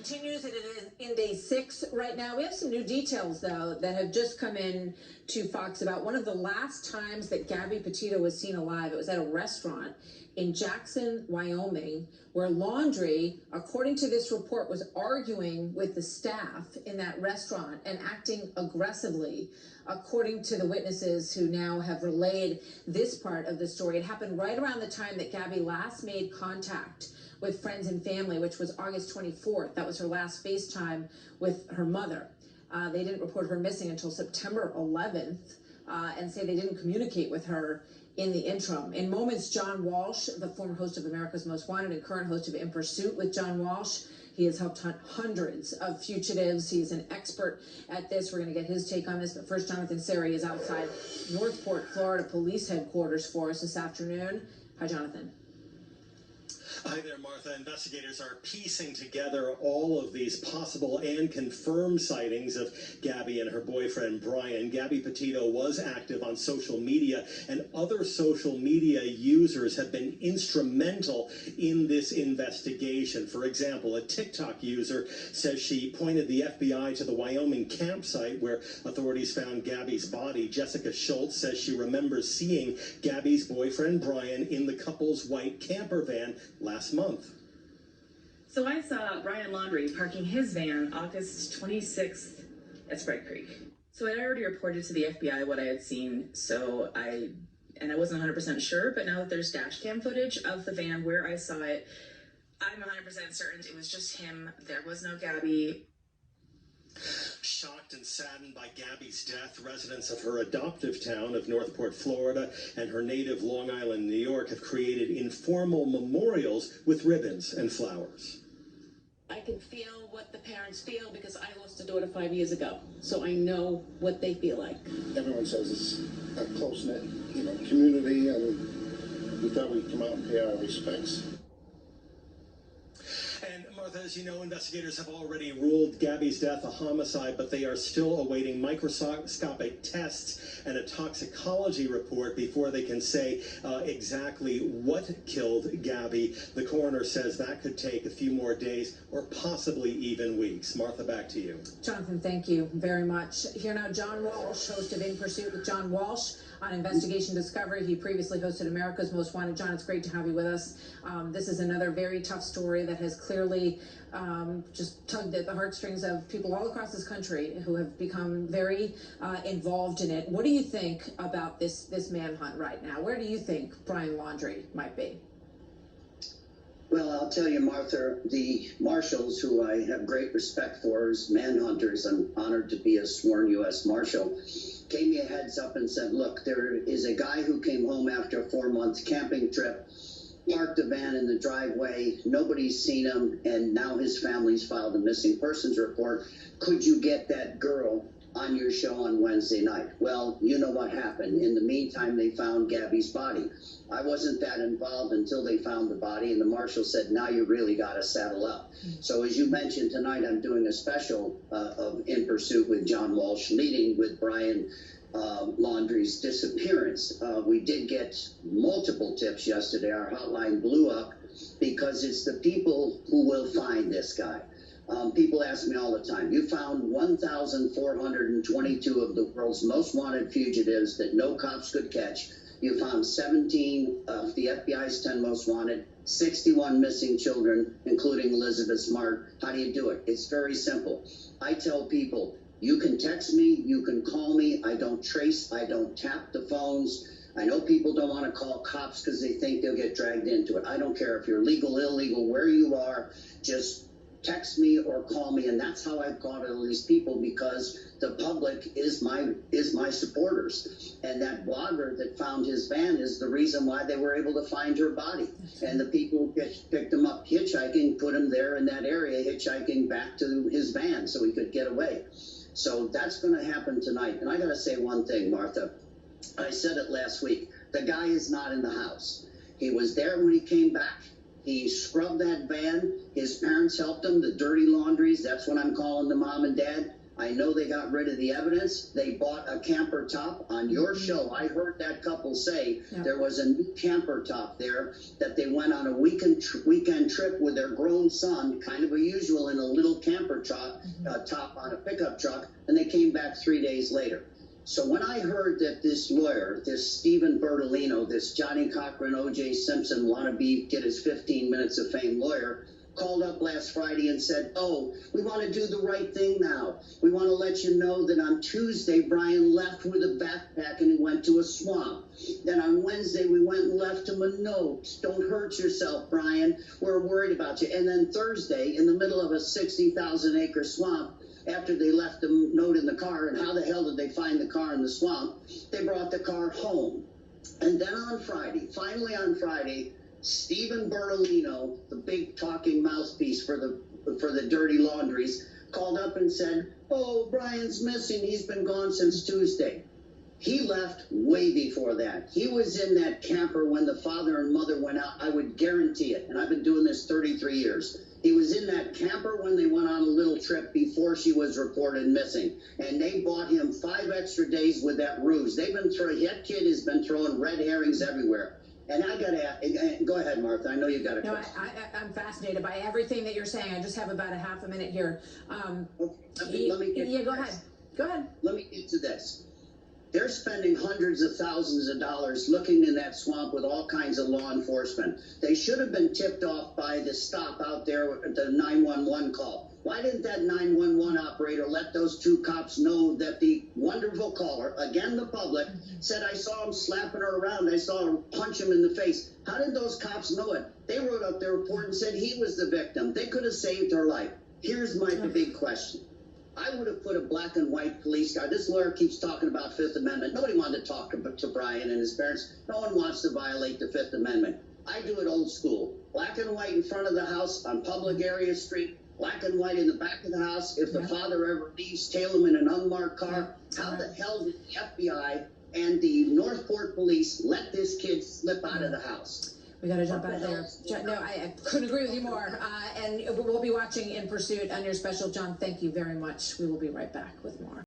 continues. It is in day 6 right now. We have some new details, though, that have just come in to Fox about one of the last times that Gabby Petito was seen alive. It was at a restaurant in Jackson, Wyoming, where Laundrie, according to this report, was arguing with the staff in that restaurant and acting aggressively. According to the witnesses who now have relayed this part of the story, it happened right around the time that Gabby last made contact with friends and family, which was August 24th. That was her last FaceTime with her mother. They didn't report her missing until September 11th and say they didn't communicate with her in the interim. In moments, John Walsh, the former host of America's Most Wanted and current host of In Pursuit with John Walsh, he has helped hunt hundreds of fugitives. He's an expert at this. We're going to get his take on this. But first, Jonathan Seri is outside Northport, Florida Police Headquarters for us this afternoon. Hi, Jonathan. Hi there, Martha. Investigators are piecing together all of these possible and confirmed sightings of Gabby and her boyfriend, Brian. Gabby Petito was active on social media, and other social media users have been instrumental in this investigation. For example, a TikTok user says she pointed the FBI to the Wyoming campsite where authorities found Gabby's body. Jessica Schultz says she remembers seeing Gabby's boyfriend, Brian, in the couple's white camper van last month. So I saw Brian Laundrie parking his van August 26th at Sprite Creek. So I'd already reported to the FBI what I had seen, and I wasn't 100% sure, but now that there's dash cam footage of the van where I saw it, I'm 100% certain it was just him. There was no Gabby. Shocked and saddened by Gabby's death, residents of her adoptive town of Northport, Florida, and her native Long Island, New York, have created informal memorials with ribbons and flowers. I can feel what the parents feel because I lost a daughter 5 years ago, so I know what they feel like. Everyone says it's a close-knit, community, and we thought we'd come out and pay our respects. And Martha, as you know, investigators have already ruled Gabby's death a homicide, but they are still awaiting microscopic tests and a toxicology report before they can say exactly what killed Gabby. The coroner says that could take a few more days or possibly even weeks. Martha, back to you. Jonathan, thank you very much. Here now, John Walsh, host of In Pursuit with John Walsh on Investigation Discovery. He previously hosted America's Most Wanted. John, it's great to have you with us. This is another very tough story that has clearly just tugged at the heartstrings of people all across this country who have become very involved in it. What do you think about this manhunt right now? Where do you think Brian Laundrie might be? Well, I'll tell you, Martha, the marshals, who I have great respect for as manhunters, I'm honored to be a sworn U.S. Marshal, gave me a heads up and said, look, there is a guy who came home after a 4-month camping trip, parked the van in the driveway, nobody's seen him, and now his family's filed a missing persons report. Could you get that girl on your show on Wednesday night? Well, you know what happened. In the meantime, they found Gabby's body. I wasn't that involved until they found the body, and the marshal said, now you really got to saddle up. So as you mentioned tonight, I'm doing a special of In Pursuit with John Walsh, leading with Brian Laundrie's disappearance. We did get multiple tips yesterday. Our hotline blew up because it's the people who will find this guy. People ask me all the time, you found 1,422 of the world's most wanted fugitives that no cops could catch. You found 17 of the FBI's 10 most wanted, 61 missing children, including Elizabeth Smart. How do you do it? It's very simple. I tell people, you can text me, you can call me. I don't trace, I don't tap the phones. I know people don't want to call cops because they think they'll get dragged into it. I don't care if you're legal, illegal, where you are, just text me or call me, and that's how I've caught all these people, because the public is my supporters. And that blogger that found his van is the reason why they were able to find her body. And the people who picked him up hitchhiking put him there in that area, hitchhiking back to his van so he could get away. So that's going to happen tonight. And I got to say one thing, Martha. I said it last week. The guy is not in the house. He was there when he came back. He scrubbed that van. His parents helped him, the dirty Laundries. That's what I'm calling the mom and dad. I know they got rid of the evidence. They bought a camper top. On your show, I heard that couple say there was a new camper top there that they went on a weekend trip with their grown son, kind of unusual, in a little camper top on a pickup truck, and they came back 3 days later. So when I heard that this lawyer, this Stephen Bertolino, this Johnny Cochran, O.J. Simpson wannabe get his 15 minutes of fame lawyer, called up last Friday and said, oh, we want to do the right thing now. We want to let you know that on Tuesday, Brian left with a backpack and he went to a swamp. Then on Wednesday, we went and left him a note. Don't hurt yourself, Brian. We're worried about you. And then Thursday, in the middle of a 60,000-acre swamp, after they left a note in the car, and how the hell did they find the car in the swamp? They brought the car home. And then on Friday, finally on Friday, Stephen Bertolino, the big talking mouthpiece for the dirty laundries, called up and said, oh, Brian's missing. He's been gone since Tuesday. He left way before that. He was in that camper when the father and mother went out. I would guarantee it. And I've been doing this 33 years. He was in that camper when they went on a little trip before she was reported missing. And they bought him 5 extra days with that ruse. That kid has been throwing red herrings everywhere. And I got to go ahead, Martha. I know you got a question. I'm fascinated by everything that you're saying. I just have about a half a minute here. Okay, let me get go ahead. Go ahead. Let me get to this. They're spending hundreds of thousands of dollars looking in that swamp with all kinds of law enforcement. They should have been tipped off by the stop out there at the 911 call. Why didn't that 911 operator let those 2 cops know that the wonderful caller, again the public, said, I saw him slapping her around, I saw her punch him in the face? How did those cops know it? They wrote up their report and said he was the victim. They could have saved her life. Here's my big question. I would have put a black and white police car. This lawyer keeps talking about Fifth Amendment. Nobody wanted to talk to Brian and his parents. No one wants to violate the Fifth Amendment. I do it old school. Black and white in front of the house on public area street. Black and white in the back of the house. If the father ever leaves, tail him in an unmarked car. How the hell did the FBI and the Northport police let this kid slip out of the house? We got to jump out there. No, I couldn't agree with you more. And we'll be watching In Pursuit on your special. John, thank you very much. We will be right back with more.